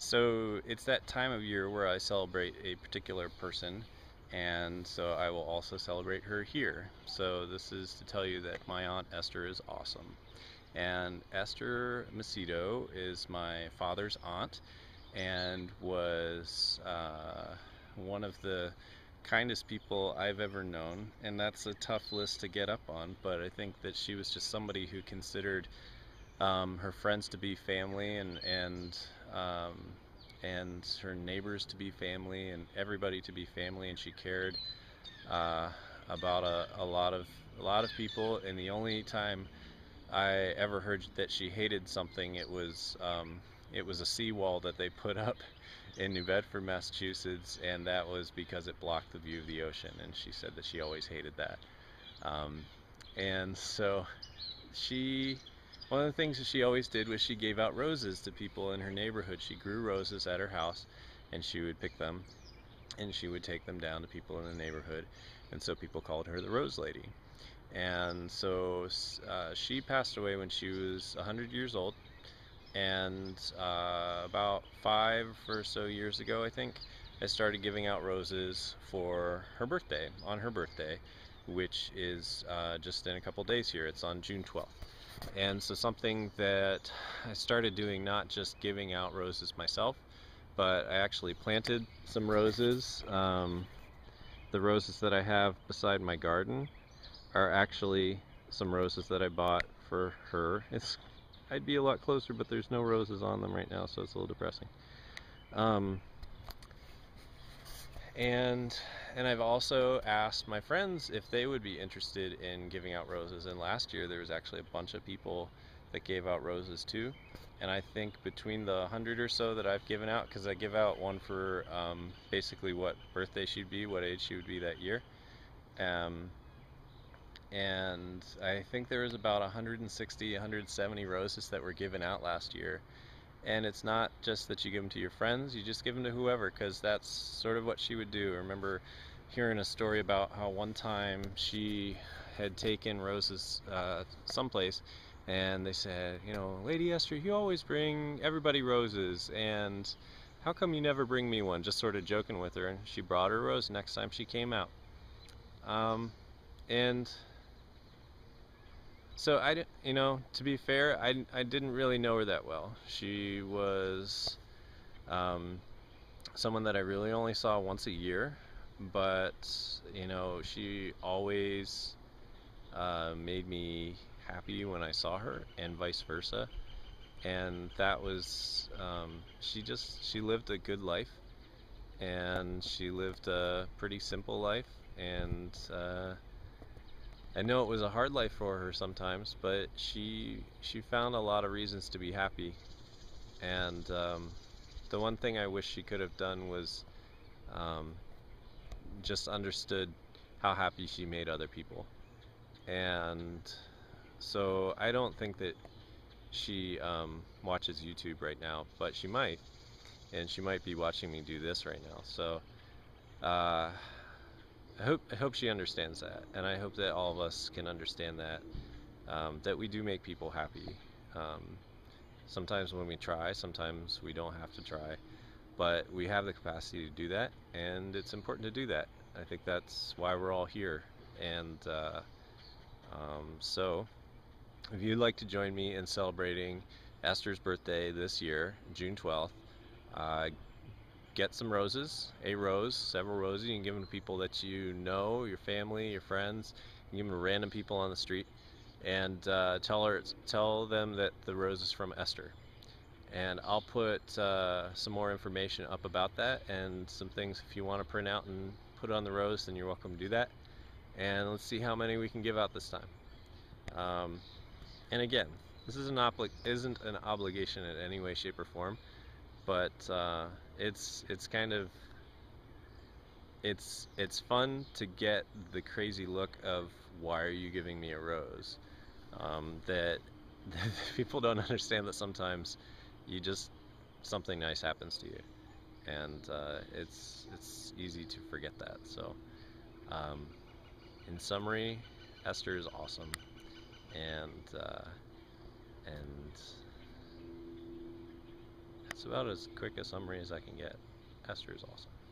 So it's that time of year where I celebrate a particular person, and so I will also celebrate her here. So this is to tell you that my aunt Esther is awesome. And Esther Macedo is my father's aunt and was one of the kindest people I've ever known. And that's a tough list to get up on, but I think that she was just somebody who considered her friends to be family um, and her neighbors to be family and everybody to be family, and she cared uh, about a lot of people. And the only time I ever heard that she hated something, it was a seawall that they put up in New Bedford, Massachusetts, and that was because it blocked the view of the ocean. And she said that she always hated that. Um, and so she one of the things that she always did was she gave out roses to people in her neighborhood. She grew roses at her house, and she would pick them and she would take them down to people in the neighborhood, and so people called her the Rose Lady. And so she passed away when she was 100 years old, and about 5 or so years ago, I think, I started giving out roses for her birthday, on her birthday, which is just in a couple days here. It's on June 12th. And so something that I started doing, not just giving out roses myself, but I actually planted some roses. The roses that I have beside my garden are actually some roses that I bought for her. I'd be a lot closer, but there's no roses on them right now, so it's a little depressing. Um, and and I've also asked my friends if they would be interested in giving out roses. And last year there was actually a bunch of people that gave out roses too. And I think between the 100 or so that I've given out, because I give out one for basically what birthday she'd be, what age she would be that year. Um, and I think there was about 160, 170 roses that were given out last year. And it's not just that you give them to your friends, you just give them to whoever, because that's sort of what she would do. I remember hearing a story about how one time she had taken roses someplace, and they said, Lady Esther, you always bring everybody roses, and how come you never bring me one? Just sort of joking with her, and she brought her a rose next time she came out. And so to be fair, I didn't really know her that well. She was um, someone that I really only saw once a year, but she always made me happy when I saw her, and vice versa. And that was she lived a good life, and she lived a pretty simple life, and I know it was a hard life for her sometimes, but she found a lot of reasons to be happy. And the one thing I wish she could have done was um, just understood how happy she made other people. And so I don't think that she watches YouTube right now, but she might, and she might be watching me do this right now. So uh, I hope she understands that, and I hope that all of us can understand that that we do make people happy. Um, Sometimes when we try, sometimes we don't have to try, but we have the capacity to do that, and it's important to do that. I think that's why we're all here. And so, if you'd like to join me in celebrating Esther's birthday this year, June 12th, uh, get some roses, a rose, several roses. You can give them to people that you know, your family, your friends. You can give them to random people on the street, and tell them that the rose is from Esther. And I'll put some more information up about that, and some things if you want to print out and put on the rose, then you're welcome to do that. And let's see how many we can give out this time. And again, this isn't an obligation in any way, shape, or form, but it's kind of it's fun to get the crazy look of why are you giving me a rose, that people don't understand that sometimes you just something nice happens to you, and it's easy to forget that. So um, in summary, Esther is awesome, and that's about as quick a summary as I can get. Esther is awesome.